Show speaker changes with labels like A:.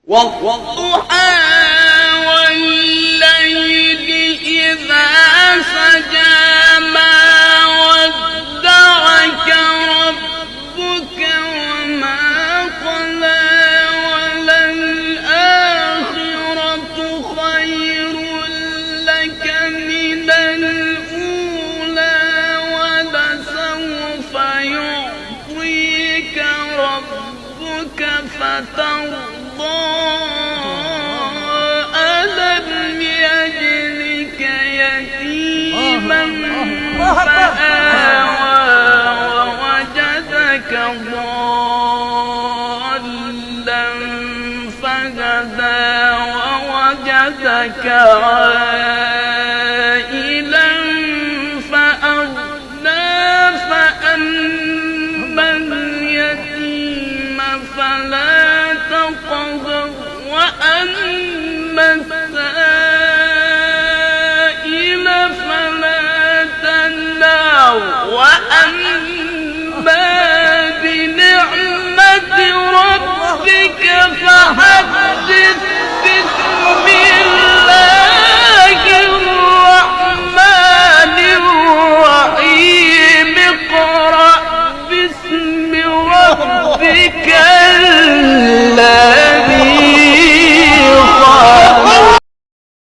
A: والضحى والليل إذا سجى ما ودعك ربك وما قلى وللآخرة خير لك من الأولى ولسوف يعطيك ربك فترضى ألم يجدك يتيما فآوى ووجدك ضالا فهدى ووجدك عائلا فأغنى فأما اليتيم فلا تقهر وأما السائل فلا تنهر وأما بنعمة ربك فحدث